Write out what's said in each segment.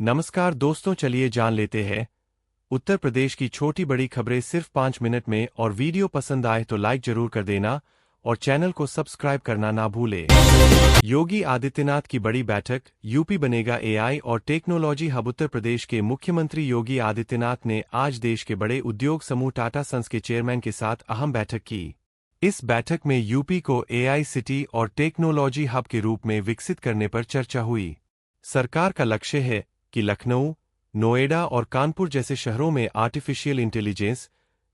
नमस्कार दोस्तों, चलिए जान लेते हैं उत्तर प्रदेश की छोटी बड़ी खबरें सिर्फ 5 मिनट में। और वीडियो पसंद आए तो लाइक जरूर कर देना और चैनल को सब्सक्राइब करना ना भूले। योगी आदित्यनाथ की बड़ी बैठक, यूपी बनेगा एआई और टेक्नोलॉजी हब। उत्तर प्रदेश के मुख्यमंत्री योगी आदित्यनाथ ने आज देश के बड़े उद्योग समूह टाटा सन्स के चेयरमैन के साथ अहम बैठक की। इस बैठक में यूपी को एआई सिटी और टेक्नोलॉजी हब के रूप में विकसित करने पर चर्चा हुई। सरकार का लक्ष्य है कि लखनऊ, नोएडा और कानपुर जैसे शहरों में आर्टिफिशियल इंटेलिजेंस,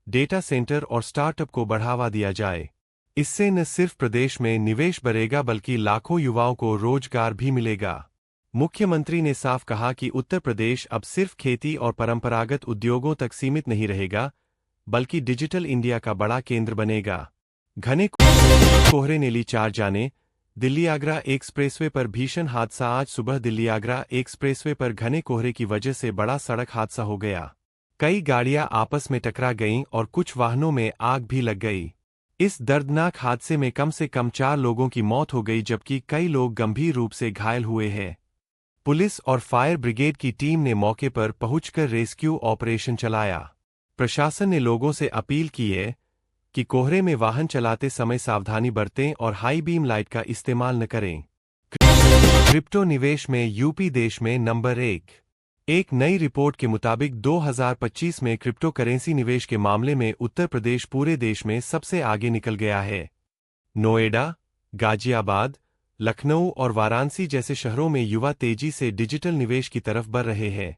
डेटा सेंटर और स्टार्टअप को बढ़ावा दिया जाए। इससे न सिर्फ प्रदेश में निवेश बढ़ेगा बल्कि लाखों युवाओं को रोजगार भी मिलेगा। मुख्यमंत्री ने साफ कहा कि उत्तर प्रदेश अब सिर्फ खेती और परंपरागत उद्योगों तक सीमित नहीं रहेगा, बल्कि डिजिटल इंडिया का बड़ा केंद्र बनेगा। घने कोहरे ने ली चार जाने। दिल्ली आगरा एक्सप्रेसवे पर भीषण हादसा। आज सुबह दिल्ली आगरा एक्सप्रेसवे पर घने कोहरे की वजह से बड़ा सड़क हादसा हो गया। कई गाड़ियां आपस में टकरा गईं और कुछ वाहनों में आग भी लग गई। इस दर्दनाक हादसे में कम से कम 4 लोगों की मौत हो गई, जबकि कई लोग गंभीर रूप से घायल हुए हैं। पुलिस और फायर ब्रिगेड की टीम ने मौके पर पहुंचकर रेस्क्यू ऑपरेशन चलाया। प्रशासन ने लोगों से अपील की है कि कोहरे में वाहन चलाते समय सावधानी बरतें और हाई बीम लाइट का इस्तेमाल न करें। क्रिप्टो निवेश में यूपी देश में नंबर 1। एक नई रिपोर्ट के मुताबिक 2025 में क्रिप्टो करेंसी निवेश के मामले में उत्तर प्रदेश पूरे देश में सबसे आगे निकल गया है। नोएडा, गाजियाबाद, लखनऊ और वाराणसी जैसे शहरों में युवा तेजी से डिजिटल निवेश की तरफ बढ़ रहे हैं।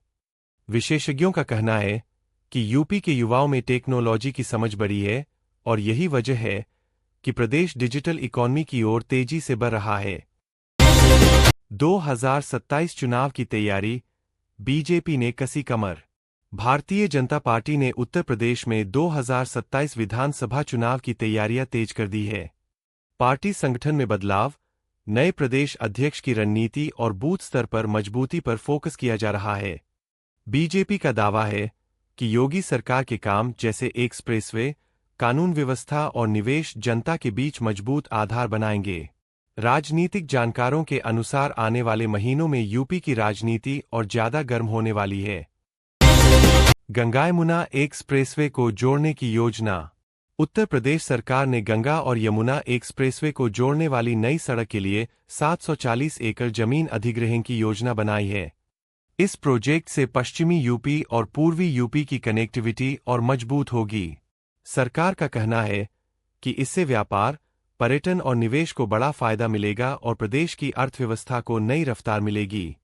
विशेषज्ञों का कहना है कि यूपी के युवाओं में टेक्नोलॉजी की समझ बढ़ी है और यही वजह है कि प्रदेश डिजिटल इकॉनमी की ओर तेजी से बढ़ रहा है। 2027 चुनाव की तैयारी, बीजेपी ने कसी कमर। भारतीय जनता पार्टी ने उत्तर प्रदेश में 2027 विधानसभा चुनाव की तैयारियां तेज कर दी है। पार्टी संगठन में बदलाव, नए प्रदेश अध्यक्ष की रणनीति और बूथ स्तर पर मजबूती पर फोकस किया जा रहा है। बीजेपी का दावा है कि योगी सरकार के काम जैसे एक्सप्रेसवे, कानून व्यवस्था और निवेश जनता के बीच मजबूत आधार बनाएंगे। राजनीतिक जानकारों के अनुसार आने वाले महीनों में यूपी की राजनीति और ज्यादा गर्म होने वाली है। गंगा यमुना एक्सप्रेसवे को जोड़ने की योजना। उत्तर प्रदेश सरकार ने गंगा और यमुना एक्सप्रेसवे को जोड़ने वाली नई सड़क के लिए 740 एकड़ जमीन अधिग्रहण की योजना बनाई है। इस प्रोजेक्ट से पश्चिमी यूपी और पूर्वी यूपी की कनेक्टिविटी और मजबूत होगी। सरकार का कहना है कि इससे व्यापार, पर्यटन और निवेश को बड़ा फायदा मिलेगा और प्रदेश की अर्थव्यवस्था को नई रफ्तार मिलेगी।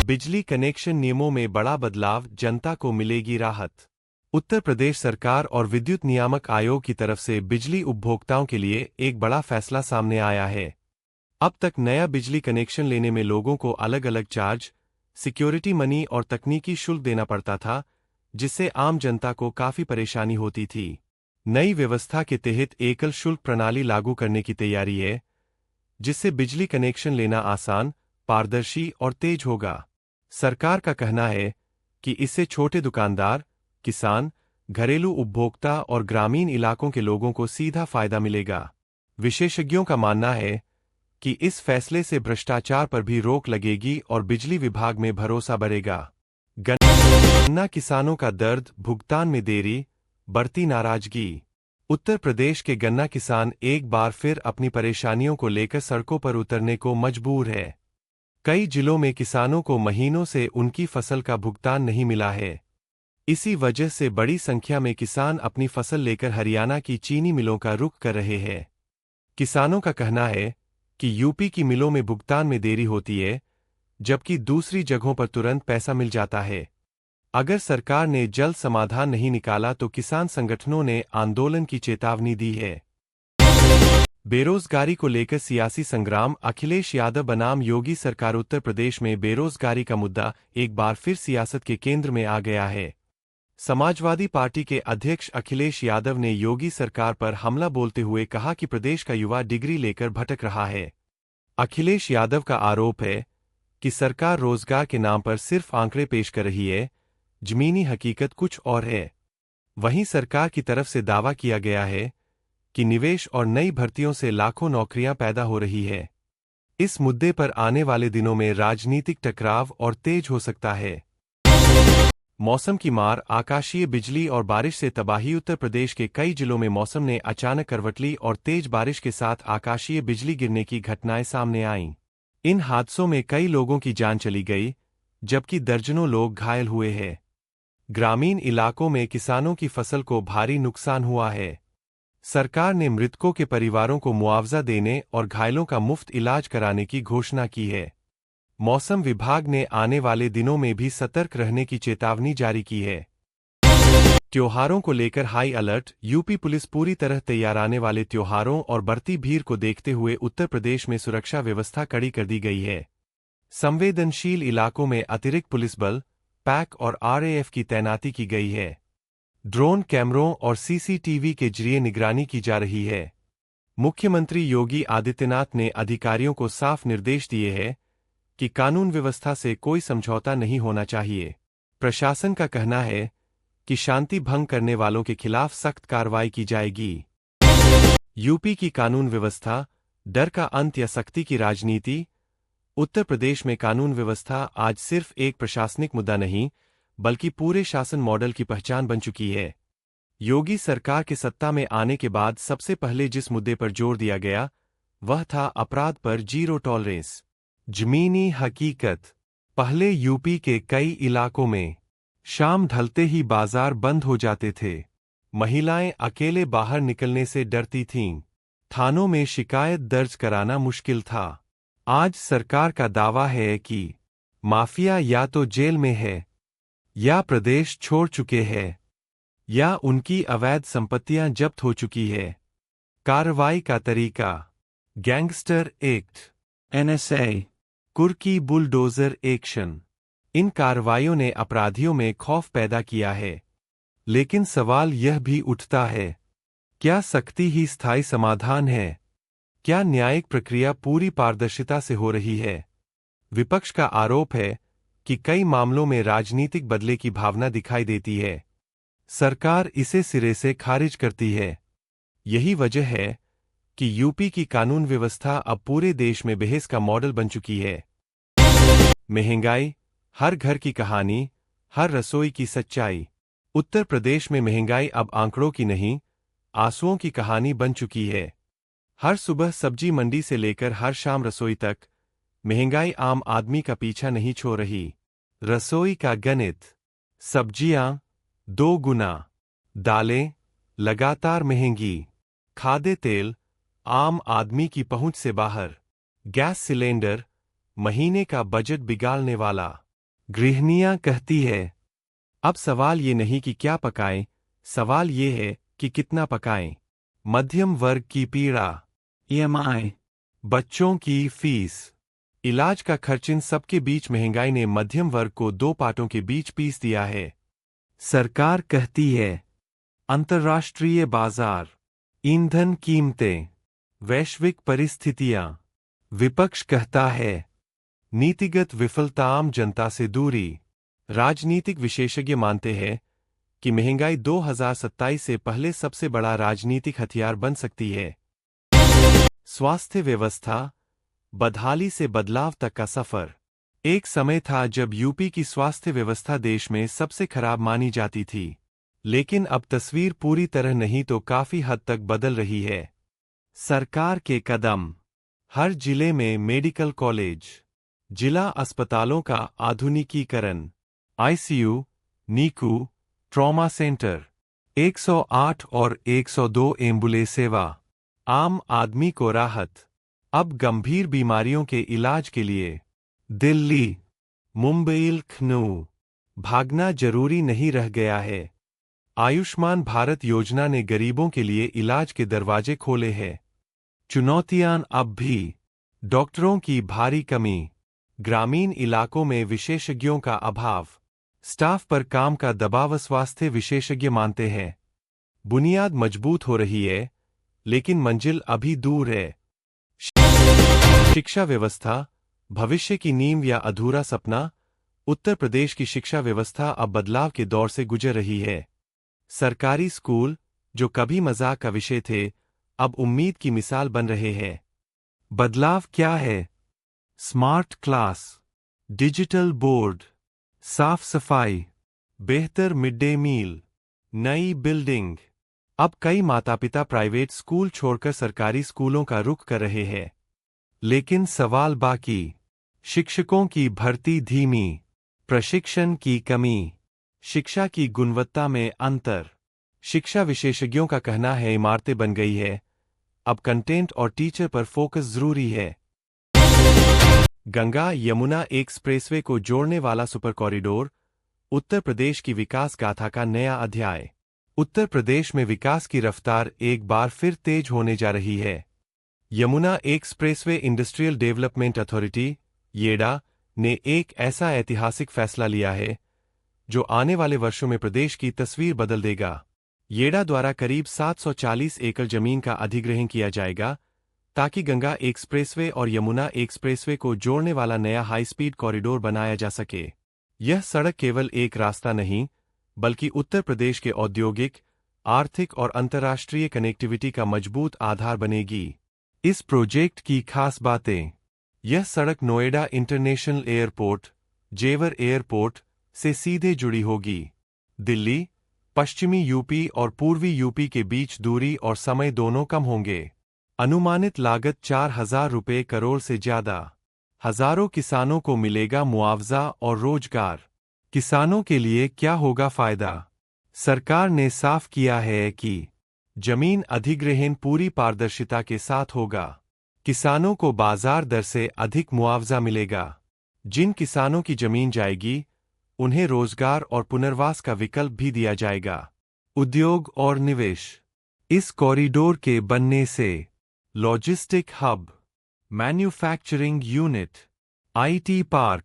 बिजली कनेक्शन नियमों में बड़ा बदलाव, जनता को मिलेगी राहत। उत्तर प्रदेश सरकार और विद्युत नियामक आयोग की तरफ से बिजली उपभोक्ताओं के लिए एक बड़ा फैसला सामने आया है। अब तक नया बिजली कनेक्शन लेने में लोगों को अलग अलग चार्ज, सिक्योरिटी मनी और तकनीकी शुल्क देना पड़ता था, जिससे आम जनता को काफी परेशानी होती थी। नई व्यवस्था के तहत एकल शुल्क प्रणाली लागू करने की तैयारी है, जिससे बिजली कनेक्शन लेना आसान, पारदर्शी और तेज होगा। सरकार का कहना है कि इससे छोटे दुकानदार, किसान, घरेलू उपभोक्ता और ग्रामीण इलाकों के लोगों को सीधा फायदा मिलेगा। विशेषज्ञों का मानना है कि इस फैसले से भ्रष्टाचार पर भी रोक लगेगी और बिजली विभाग में भरोसा बढ़ेगा। गन्ना किसानों का दर्द, भुगतान में देरी, बढ़ती नाराजगी। उत्तर प्रदेश के गन्ना किसान एक बार फिर अपनी परेशानियों को लेकर सड़कों पर उतरने को मजबूर है। कई जिलों में किसानों को महीनों से उनकी फसल का भुगतान नहीं मिला है। इसी वजह से बड़ी संख्या में किसान अपनी फसल लेकर हरियाणा की चीनी मिलों का रुख कर रहे हैं। किसानों का कहना है कि यूपी की मिलों में भुगतान में देरी होती है, जबकि दूसरी जगहों पर तुरंत पैसा मिल जाता है। अगर सरकार ने जल्द समाधान नहीं निकाला तो किसान संगठनों ने आंदोलन की चेतावनी दी है। बेरोजगारी को लेकर सियासी संग्राम, अखिलेश यादव बनाम योगी सरकार। उत्तर प्रदेश में बेरोजगारी का मुद्दा एक बार फिर सियासत के केंद्र में आ गया है। समाजवादी पार्टी के अध्यक्ष अखिलेश यादव ने योगी सरकार पर हमला बोलते हुए कहा कि प्रदेश का युवा डिग्री लेकर भटक रहा है। अखिलेश यादव का आरोप है कि सरकार रोजगार के नाम पर सिर्फ आंकड़े पेश कर रही है, जमीनी हकीकत कुछ और है। वहीं सरकार की तरफ से दावा किया गया है कि निवेश और नई भर्तियों से लाखों नौकरियां पैदा हो रही है। इस मुद्दे पर आने वाले दिनों में राजनीतिक टकराव और तेज हो सकता है। मौसम की मार, आकाशीय बिजली और बारिश से तबाही। उत्तर प्रदेश के कई जिलों में मौसम ने अचानक करवट ली और तेज बारिश के साथ आकाशीय बिजली गिरने की घटनाएं सामने आईं। इन हादसों में कई लोगों की जान चली गई, जबकि दर्जनों लोग घायल हुए हैं। ग्रामीण इलाकों में किसानों की फसल को भारी नुकसान हुआ है। सरकार ने मृतकों के परिवारों को मुआवजा देने और घायलों का मुफ्त इलाज कराने की घोषणा की है। मौसम विभाग ने आने वाले दिनों में भी सतर्क रहने की चेतावनी जारी की है। त्योहारों को लेकर हाई अलर्ट। यूपी पुलिस पूरी तरह तैयार। आने वाले त्योहारों और बढ़ती भीड़ को देखते हुए उत्तर प्रदेश में सुरक्षा व्यवस्था कड़ी कर दी गई है। संवेदनशील इलाकों में अतिरिक्त पुलिस बल, पैक और आरएएफ की तैनाती की गई है। ड्रोन कैमरों और सीसीटीवी के जरिए निगरानी की जा रही है। मुख्यमंत्री योगी आदित्यनाथ ने अधिकारियों को साफ निर्देश दिए हैं कि कानून व्यवस्था से कोई समझौता नहीं होना चाहिए। प्रशासन का कहना है कि शांति भंग करने वालों के खिलाफ सख्त कार्रवाई की जाएगी। यूपी की कानून व्यवस्था, डर का अंत या सख्ती की राजनीति। उत्तर प्रदेश में कानून व्यवस्था आज सिर्फ एक प्रशासनिक मुद्दा नहीं, बल्कि पूरे शासन मॉडल की पहचान बन चुकी है। योगी सरकार के सत्ता में आने के बाद सबसे पहले जिस मुद्दे पर जोर दिया गया, वह था अपराध पर जीरो टॉलरेंस। जमीनी हकीकत, पहले यूपी के कई इलाकों में शाम ढलते ही बाजार बंद हो जाते थे। महिलाएं अकेले बाहर निकलने से डरती थीं। थानों में शिकायत दर्ज कराना मुश्किल था। आज सरकार का दावा है कि माफिया या तो जेल में है, या प्रदेश छोड़ चुके हैं, या उनकी अवैध संपत्तियां जब्त हो चुकी है। कार्रवाई का तरीका, गैंगस्टर एक्ट, एनएसए, कुर्की बुलडोजर एक्शन। इन कार्रवाइयों ने अपराधियों में खौफ पैदा किया है। लेकिन सवाल यह भी उठता है, क्या सख्ती ही स्थायी समाधान है? क्या न्यायिक प्रक्रिया पूरी पारदर्शिता से हो रही है? विपक्ष का आरोप है कि कई मामलों में राजनीतिक बदले की भावना दिखाई देती है। सरकार इसे सिरे से खारिज करती है। यही वजह है कि यूपी की कानून व्यवस्था अब पूरे देश में बहस का मॉडल बन चुकी है। महंगाई, हर घर की कहानी, हर रसोई की सच्चाई। उत्तर प्रदेश में महंगाई अब आंकड़ों की नहीं, आंसुओं की कहानी बन चुकी है। हर सुबह सब्जी मंडी से लेकर हर शाम रसोई तक महंगाई आम आदमी का पीछा नहीं छोड़ रही। रसोई का गणित, सब्जियां 2 गुना, दालें लगातार महंगी, खाद्य तेल आम आदमी की पहुंच से बाहर, गैस सिलेंडर महीने का बजट बिगाड़ने वाला। गृहिणियां कहती है, अब सवाल ये नहीं कि क्या पकाएं, सवाल ये है कि कितना पकाएं। मध्यम वर्ग की पीड़ा, ईएमआई, बच्चों की फीस, इलाज का खर्च, इन सबके बीच महंगाई ने मध्यम वर्ग को 2 पाटों के बीच पीस दिया है। सरकार कहती है अंतर्राष्ट्रीय बाजार, ईंधन कीमतें, वैश्विक परिस्थितियां। विपक्ष कहता है नीतिगत विफलता, आम जनता से दूरी। राजनीतिक विशेषज्ञ मानते हैं कि महंगाई 2027 से पहले सबसे बड़ा राजनीतिक हथियार बन सकती है। स्वास्थ्य व्यवस्था, बदहाली से बदलाव तक का सफर। एक समय था जब यूपी की स्वास्थ्य व्यवस्था देश में सबसे खराब मानी जाती थी, लेकिन अब तस्वीर पूरी तरह नहीं तो काफी हद तक बदल रही है। सरकार के कदम, हर जिले में मेडिकल कॉलेज, जिला अस्पतालों का आधुनिकीकरण, आईसीयू, नीकू, ट्रॉमा सेंटर, 108 और 102 एम्बुलेंस सेवा, आम आदमी को राहत। अब गंभीर बीमारियों के इलाज के लिए दिल्ली, मुंबई, लखनऊ भागना जरूरी नहीं रह गया है। आयुष्मान भारत योजना ने गरीबों के लिए इलाज के दरवाजे खोले हैं। चुनौतियां अब भी, डॉक्टरों की भारी कमी, ग्रामीण इलाकों में विशेषज्ञों का अभाव, स्टाफ पर काम का दबाव। स्वास्थ्य विशेषज्ञ मानते हैं बुनियाद मजबूत हो रही है, लेकिन मंजिल अभी दूर है। शिक्षा व्यवस्था, भविष्य की नींव या अधूरा सपना। उत्तर प्रदेश की शिक्षा व्यवस्था अब बदलाव के दौर से गुजर रही है। सरकारी स्कूल, जो कभी मजाक का विषय थे, अब उम्मीद की मिसाल बन रहे हैं। बदलाव क्या है? स्मार्ट क्लास, डिजिटल बोर्ड, साफ सफाई, बेहतर मिड डे मील, नई बिल्डिंग। अब कई माता पिता प्राइवेट स्कूल छोड़कर सरकारी स्कूलों का रुख कर रहे हैं। लेकिन सवाल बाकी, शिक्षकों की भर्ती धीमी, प्रशिक्षण की कमी, शिक्षा की गुणवत्ता में अंतर। शिक्षा विशेषज्ञों का कहना है इमारतें बन गई है, अब कंटेंट और टीचर पर फोकस जरूरी है। गंगा यमुना एक्सप्रेसवे को जोड़ने वाला सुपर कॉरिडोर, उत्तर प्रदेश की विकास गाथा का नया अध्याय। उत्तर प्रदेश में विकास की रफ्तार एक बार फिर तेज होने जा रही है। Yamuna expressway industrial development authority येडा ने एक ऐसा ऐतिहासिक फैसला लिया है जो आने वाले वर्षों में प्रदेश की तस्वीर बदल देगा। येडा द्वारा करीब 740 एकड़ जमीन का अधिग्रहण किया जाएगा ताकि गंगा एक्सप्रेसवे और यमुना एक्सप्रेसवे को जोड़ने वाला नया हाई स्पीड कॉरिडोर बनाया जा सके। यह सड़क केवल एक रास्ता नहीं, बल्कि उत्तर प्रदेश के औद्योगिक, आर्थिक और अंतर्राष्ट्रीय कनेक्टिविटी का मजबूत आधार बनेगी। इस प्रोजेक्ट की खास बातें: यह सड़क नोएडा इंटरनेशनल एयरपोर्ट, जेवर एयरपोर्ट से सीधे जुड़ी होगी। दिल्ली, पश्चिमी यूपी और पूर्वी यूपी के बीच दूरी और समय दोनों कम होंगे। अनुमानित लागत 4,000 रुपये करोड़ से ज्यादा। हजारों किसानों को मिलेगा मुआवजा और रोजगार। किसानों के लिए क्या होगा फायदा? सरकार ने साफ किया है कि जमीन अधिग्रहण पूरी पारदर्शिता के साथ होगा। किसानों को बाजार दर से अधिक मुआवजा मिलेगा। जिन किसानों की जमीन जाएगी, उन्हें रोजगार और पुनर्वास का विकल्प भी दिया जाएगा। उद्योग और निवेश: इस कॉरिडोर के बनने से logistic hub, manufacturing unit, IT park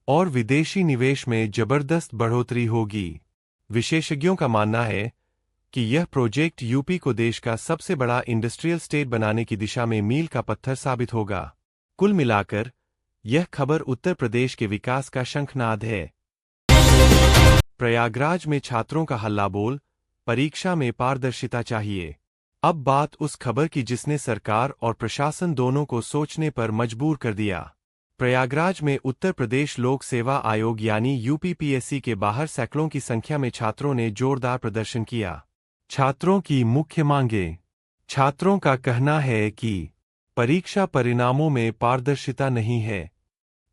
और विदेशी निवेश में जबरदस्त बढ़ोतरी होगी। विशेषज्ञों का मानना है कि यह प्रोजेक्ट यूपी को देश का सबसे बड़ा इंडस्ट्रियल स्टेट बनाने की दिशा में मील का पत्थर साबित होगा। कुल मिलाकर यह खबर उत्तर प्रदेश के विकास का शंखनाद है। प्रयागराज में छात्रों का हल्ला बोल, परीक्षा में पारदर्शिता चाहिए। अब बात उस खबर की जिसने सरकार और प्रशासन दोनों को सोचने पर मजबूर कर दिया। प्रयागराज में उत्तर प्रदेश लोक सेवा आयोग यानी यूपीपीएससी के बाहर सैकड़ों की संख्या में छात्रों ने जोरदार प्रदर्शन किया। छात्रों की मुख्य मांगें: छात्रों का कहना है कि परीक्षा परिणामों में पारदर्शिता नहीं है,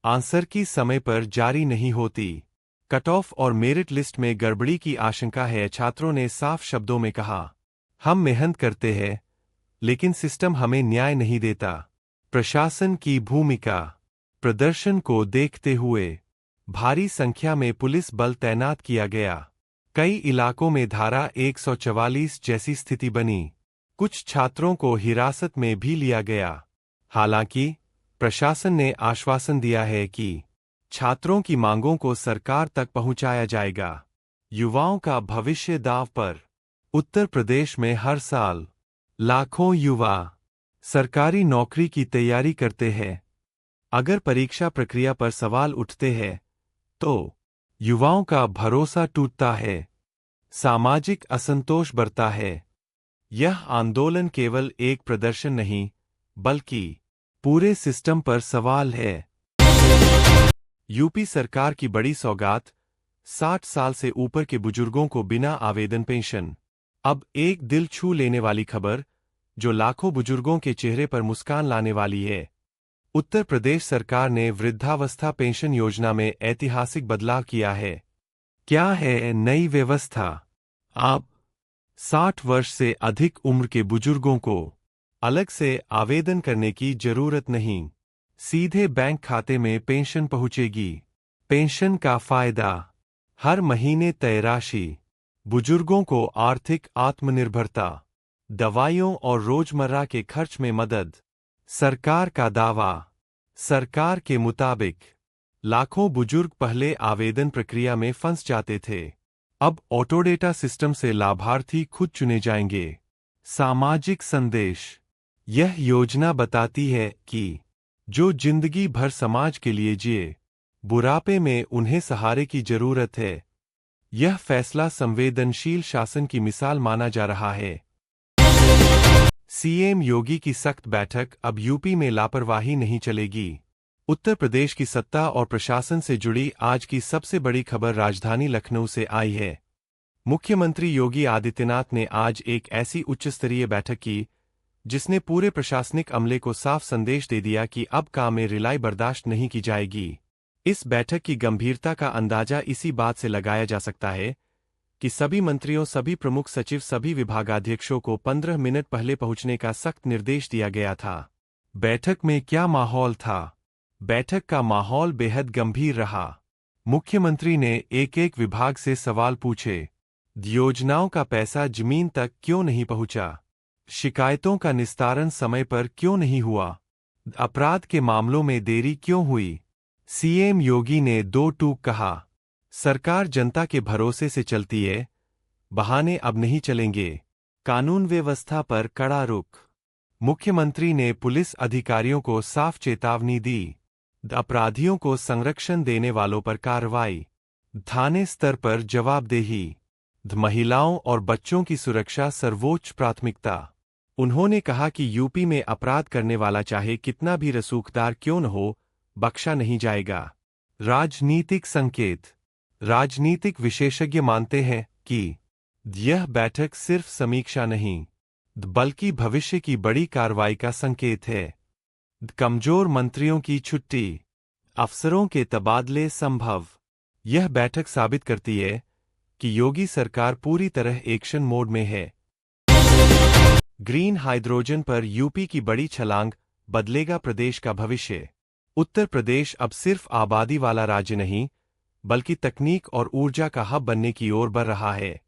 आंसर की समय पर जारी नहीं होती, कट ऑफ और मेरिट लिस्ट में गड़बड़ी की आशंका है। छात्रों ने साफ शब्दों में कहा, हम मेहनत करते हैं, लेकिन सिस्टम हमें न्याय नहीं देता। प्रशासन की भूमिका: प्रदर्शन को देखते हुए भारी संख्या में पुलिस बल तैनात किया गया। कई इलाकों में धारा 144 जैसी स्थिति बनी। कुछ छात्रों को हिरासत में भी लिया गया। हालांकि प्रशासन ने आश्वासन दिया है कि छात्रों की मांगों को सरकार तक पहुंचाया जाएगा। युवाओं का भविष्य दांव पर: उत्तर प्रदेश में हर साल लाखों युवा सरकारी नौकरी की तैयारी करते हैं। अगर परीक्षा प्रक्रिया पर सवाल उठते हैं, तो युवाओं का भरोसा टूटता है, सामाजिक असंतोष बढ़ता है। यह आंदोलन केवल एक प्रदर्शन नहीं, बल्कि पूरे सिस्टम पर सवाल है। यूपी सरकार की बड़ी सौगात: 60 साल से ऊपर के बुजुर्गों को बिना आवेदन पेंशन। अब एक दिल छू लेने वाली खबर, जो लाखों बुजुर्गों के चेहरे पर मुस्कान लाने वाली है। उत्तर प्रदेश सरकार ने वृद्धावस्था पेंशन योजना में ऐतिहासिक बदलाव किया है। क्या है नई व्यवस्था? अब 60 वर्ष से अधिक उम्र के बुजुर्गों को अलग से आवेदन करने की जरूरत नहीं, सीधे बैंक खाते में पेंशन पहुंचेगी। पेंशन का फायदा: हर महीने तय राशि, बुजुर्गों को आर्थिक आत्मनिर्भरता, दवाइयों और रोजमर्रा के खर्च में मदद। सरकार का दावा: सरकार के मुताबिक लाखों बुजुर्ग पहले आवेदन प्रक्रिया में फंस जाते थे, अब ऑटोडेटा सिस्टम से लाभार्थी खुद चुने जाएंगे। सामाजिक संदेश: यह योजना बताती है कि जो जिंदगी भर समाज के लिए जिए, बुढ़ापे में उन्हें सहारे की जरूरत है। यह फैसला संवेदनशील शासन की मिसाल माना जा रहा है। सीएम योगी की सख्त बैठक: अब यूपी में लापरवाही नहीं चलेगी। उत्तर प्रदेश की सत्ता और प्रशासन से जुड़ी आज की सबसे बड़ी खबर राजधानी लखनऊ से आई है। मुख्यमंत्री योगी आदित्यनाथ ने आज एक ऐसी उच्चस्तरीय बैठक की जिसने पूरे प्रशासनिक अमले को साफ संदेश दे दिया कि अब काम में रिलाई बर्दाश्त नहीं की जाएगी। इस बैठक की गंभीरता का अंदाजा इसी बात से लगाया जा सकता है कि सभी मंत्रियों, सभी प्रमुख सचिव, सभी विभागाध्यक्षों को 15 मिनट पहले पहुंचने का सख्त निर्देश दिया गया था। बैठक में क्या माहौल था? बैठक का माहौल बेहद गंभीर रहा। मुख्यमंत्री ने एक-एक विभाग से सवाल पूछे। योजनाओं का पैसा जमीन तक क्यों नहीं पहुंचा? शिकायतों का निस्तारण समय पर क्यों नहीं हुआ? अपराध के मामलों में देरी क्यों हुई? सीएम योगी ने दो टूक कहा, सरकार जनता के भरोसे से चलती है, बहाने अब नहीं चलेंगे। कानून व्यवस्था पर कड़ा रुख। मुख्यमंत्री ने पुलिस अधिकारियों को साफ चेतावनी दी। अपराधियों को संरक्षण देने वालों पर कार्रवाई। थाने स्तर पर जवाबदेही। महिलाओं और बच्चों की सुरक्षा सर्वोच्च प्राथमिकता। उन्होंने कहा कि यूपी में अपराध करने वाला चाहे कितना भी रसूखदार क्यों न हो, बख्शा नहीं जाएगा। राजनीतिक संकेत। राजनीतिक विशेषज्ञ मानते हैं कि यह बैठक सिर्फ समीक्षा नहीं, बल्कि भविष्य की बड़ी कार्रवाई का संकेत है। कमजोर मंत्रियों की छुट्टी, अफसरों के तबादले संभव। यह बैठक साबित करती है कि योगी सरकार पूरी तरह एक्शन मोड में है। ग्रीन हाइड्रोजन पर यूपी की बड़ी छलांग, बदलेगा प्रदेश का भविष्य। उत्तर प्रदेश अब सिर्फ आबादी वाला राज्य नहीं, बल्कि तकनीक और ऊर्जा का हब बनने की ओर बढ़ रहा है।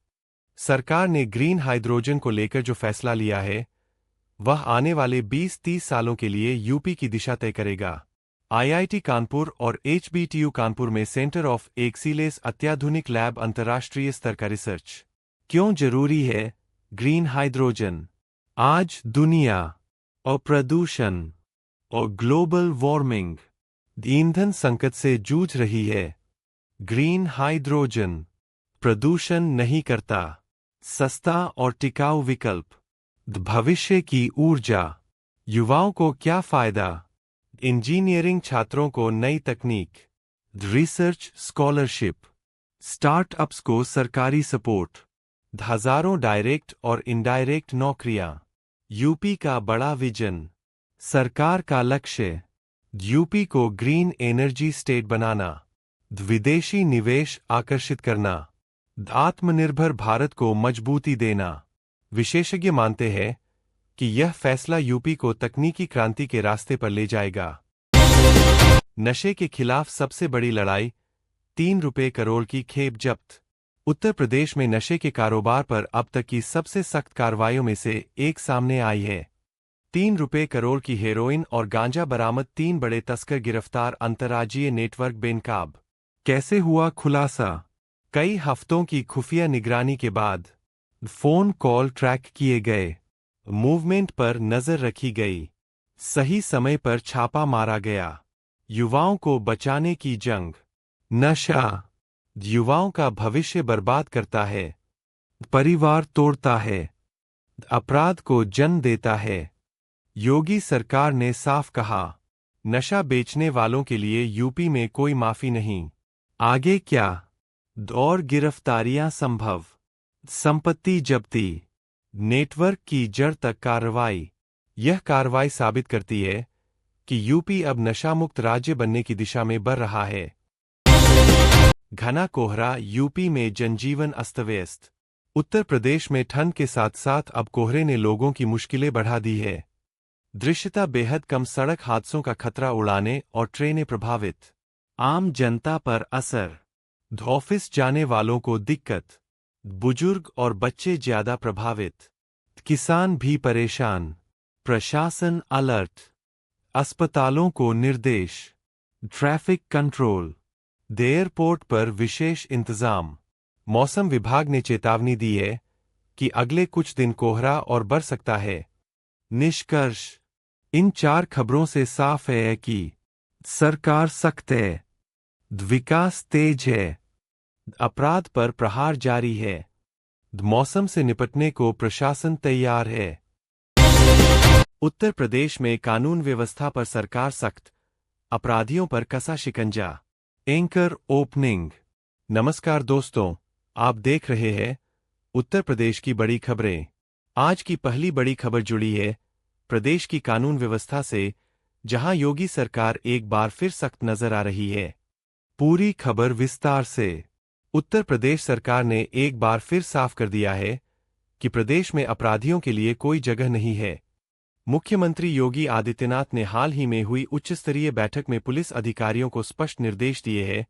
सरकार ने ग्रीन हाइड्रोजन को लेकर जो फैसला लिया है, वह आने वाले 20-30 सालों के लिए यूपी की दिशा तय करेगा। आईआईटी कानपुर और एचबीटीयू कानपुर में सेंटर ऑफ एक्सीलेंस अत्याधुनिक लैब, अंतर्राष्ट्रीय स्तर का रिसर्च। क्यों जरूरी है ग्रीन हाइड्रोजन? आज दुनिया और प्रदूषण और ग्लोबल वार्मिंग, ईंधन संकट से जूझ रही है। ग्रीन हाइड्रोजन प्रदूषण नहीं करता, सस्ता और टिकाऊ विकल्प। भविष्य की ऊर्जा। युवाओं को क्या फायदा? इंजीनियरिंग छात्रों को नई तकनीक, रिसर्च स्कॉलरशिप, स्टार्टअप्स को सरकारी सपोर्ट, हजारों डायरेक्ट और इनडायरेक्ट नौकरियां। यूपी का बड़ा विजन। सरकार का लक्ष्य यूपी को ग्रीन एनर्जी स्टेट बनाना, विदेशी निवेश आकर्षित करना, आत्मनिर्भर भारत को मजबूती देना। विशेषज्ञ मानते हैं कि यह फैसला यूपी को तकनीकी क्रांति के रास्ते पर ले जाएगा। नशे के खिलाफ सबसे बड़ी लड़ाई, 3 रुपये करोड़ की खेप जब्त। उत्तर प्रदेश में नशे के कारोबार पर अब तक की सबसे सख्त कार्रवाइयों में से एक सामने आई है। 3 रुपये करोड़ की हेरोइन और गांजा बरामद, 3 बड़े तस्कर गिरफ्तार, अंतर्राज्यीय नेटवर्क बेनकाब। कैसे हुआ खुलासा? कई हफ्तों की खुफिया निगरानी के बाद फोन कॉल ट्रैक किए गए, मूवमेंट पर नजर रखी गई, सही समय पर छापा मारा गया। युवाओं को बचाने की जंग। नशा युवाओं का भविष्य बर्बाद करता है, परिवार तोड़ता है, अपराध को जन्म देता है। योगी सरकार ने साफ कहा, नशा बेचने वालों के लिए यूपी में कोई माफी नहीं। आगे क्या? और गिरफ्तारियां संभव, संपत्ति जब्ती, नेटवर्क की जड़ तक कार्रवाई। यह कार्रवाई साबित करती है कि यूपी अब नशामुक्त राज्य बनने की दिशा में बढ़ रहा है। घना कोहरा, यूपी में जनजीवन अस्तव्यस्त। उत्तर प्रदेश में ठंड के साथ साथ अब कोहरे ने लोगों की मुश्किलें बढ़ा दी है। दृश्यता बेहद कम, सड़क हादसों का खतरा उड़ाने और ट्रेनें प्रभावित। आम जनता पर असर। ऑफिस जाने वालों को दिक्कत, बुजुर्ग और बच्चे ज्यादा प्रभावित। किसान भी परेशान। प्रशासन अलर्ट। अस्पतालों को निर्देश। Traffic control. एयरपोर्ट पर विशेष इंतजाम। मौसम विभाग ने चेतावनी दी है कि अगले कुछ दिन कोहरा और बढ़ सकता है। निष्कर्ष, इन 4 खबरों से साफ है कि सरकार सख्त है, विकास तेज है, अपराध पर प्रहार जारी है, मौसम से निपटने को प्रशासन तैयार है। उत्तर प्रदेश में कानून व्यवस्था पर सरकार सख्त, अपराधियों पर कसा शिकंजा। Anchor opening. नमस्कार दोस्तों, आप देख रहे हैं उत्तर प्रदेश की बड़ी खबरें। आज की पहली बड़ी खबर जुड़ी है प्रदेश की कानून व्यवस्था से, जहां योगी सरकार एक बार फिर सख्त नजर आ रही है। पूरी खबर विस्तार से। उत्तर प्रदेश सरकार ने एक बार फिर साफ कर दिया है कि प्रदेश में अपराधियों के लिए कोई जगह नहीं है। मुख्यमंत्री योगी आदित्यनाथ ने हाल ही में हुई उच्चस्तरीय बैठक में पुलिस अधिकारियों को स्पष्ट निर्देश दिए हैं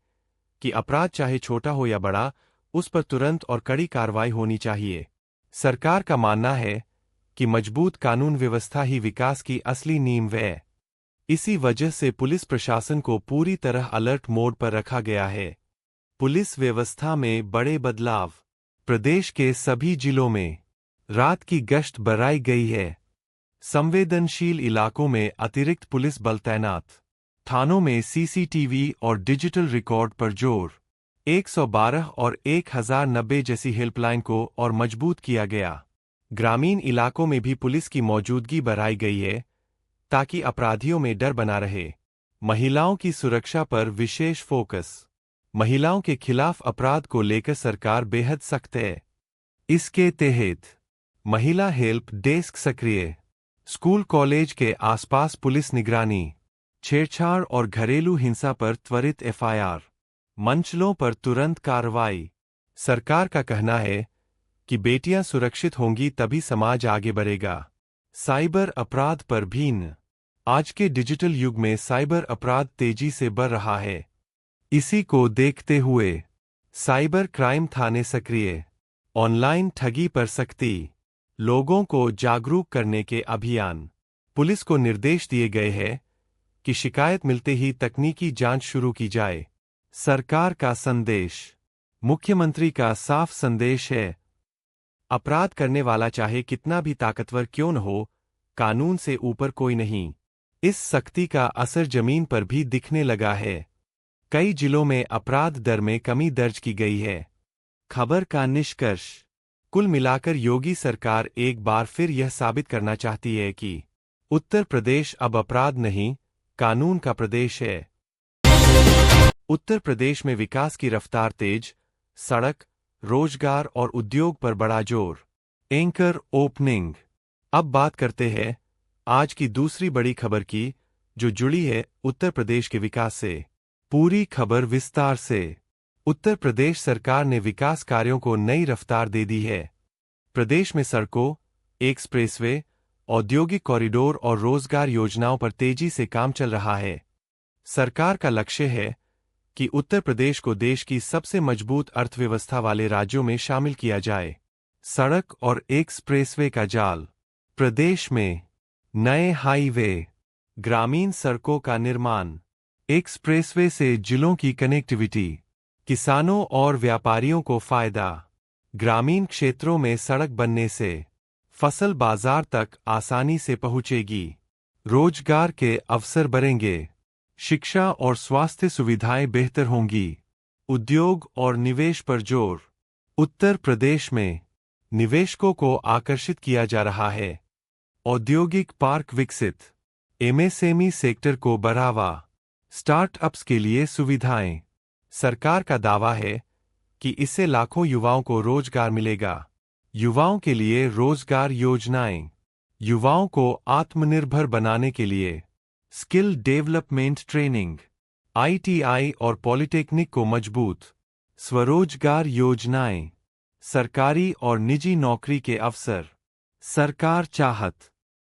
कि अपराध चाहे छोटा हो या बड़ा, उस पर तुरंत और कड़ी कार्रवाई होनी चाहिए। सरकार का मानना है कि मजबूत कानून व्यवस्था ही विकास की असली नींव है। इसी वजह से पुलिस प्रशासन को पूरी तरह अलर्ट मोड पर रखा गया है। पुलिस व्यवस्था में बड़े बदलाव। प्रदेश के सभी जिलों में रात की गश्त बढ़ाई गई है। संवेदनशील इलाकों में अतिरिक्त पुलिस बल तैनात। थानों में सीसीटीवी और डिजिटल रिकॉर्ड पर जोर। 112 और 1090 जैसी हेल्पलाइन को और मजबूत किया गया। ग्रामीण इलाकों में भी पुलिस की मौजूदगी बढ़ाई गई है ताकि अपराधियों में डर बना रहे। महिलाओं की सुरक्षा पर विशेष फोकस। महिलाओं के खिलाफ अपराध को लेकर सरकार बेहद सख्त है। इसके तहत महिला हेल्प डेस्क सक्रिय। स्कूल कॉलेज के आसपास पुलिस निगरानी। छेड़छाड़ और घरेलू हिंसा पर त्वरित एफआईआर। मंचलों पर तुरंत कार्रवाई। सरकार का कहना है कि बेटियां सुरक्षित होंगी तभी समाज आगे बढ़ेगा। साइबर अपराध पर भीन। आज के डिजिटल युग में साइबर अपराध तेजी से बढ़ रहा है। इसी को देखते हुए साइबर क्राइम थाने सक्रिय। ऑनलाइन ठगी पर सख्ती। लोगों को जागरूक करने के अभियान। पुलिस को निर्देश दिए गए हैं कि शिकायत मिलते ही तकनीकी जांच शुरू की जाए। सरकार का संदेश। मुख्यमंत्री का साफ संदेश है, अपराध करने वाला चाहे कितना भी ताकतवर क्यों न हो, कानून से ऊपर कोई नहीं। इस सख्ती का असर जमीन पर भी दिखने लगा है। कई जिलों में अपराध दर में कमी दर्ज की गई है। खबर का निष्कर्ष। कुल मिलाकर योगी सरकार एक बार फिर यह साबित करना चाहती है कि उत्तर प्रदेश अब अपराध नहीं, कानून का प्रदेश है। उत्तर प्रदेश में विकास की रफ्तार तेज। सड़क, रोजगार और उद्योग पर बड़ा जोर। Anchor opening. अब बात करते हैं आज की दूसरी बड़ी खबर की, जो जुड़ी है उत्तर प्रदेश के विकास से। पूरी खबर विस्तार से। उत्तर प्रदेश सरकार ने विकास कार्यों को नई रफ्तार दे दी है। प्रदेश में सड़कों, एक्सप्रेसवे, औद्योगिक कॉरिडोर और रोजगार योजनाओं पर तेजी से काम चल रहा है। सरकार का लक्ष्य है कि उत्तर प्रदेश को देश की सबसे मजबूत अर्थव्यवस्था वाले राज्यों में शामिल किया जाए। सड़क और एक्सप्रेसवे का जाल। प्रदेश में नए हाईवे, ग्रामीण सड़कों का निर्माण, एक्सप्रेसवे से जिलों की कनेक्टिविटी। किसानों और व्यापारियों को फायदा। ग्रामीण क्षेत्रों में सड़क बनने से फसल बाजार तक आसानी से पहुंचेगी। रोजगार के अवसर बढ़ेंगे। शिक्षा और स्वास्थ्य सुविधाएं बेहतर होंगी। उद्योग और निवेश पर जोर। उत्तर प्रदेश में निवेशकों को आकर्षित किया जा रहा है। औद्योगिक पार्क विकसित। एमएसएमई सेक्टर को बढ़ावा। स्टार्टअप्स के लिए सुविधाएं। सरकार का दावा है कि इससे लाखों युवाओं को रोजगार मिलेगा। युवाओं के लिए रोजगार योजनाएं। युवाओं को आत्मनिर्भर बनाने के लिए स्किल डेवलपमेंट ट्रेनिंग। आईटीआई और पॉलिटेक्निक को मजबूत। स्वरोजगार योजनाएं। सरकारी और निजी नौकरी के अवसर। सरकार चाहत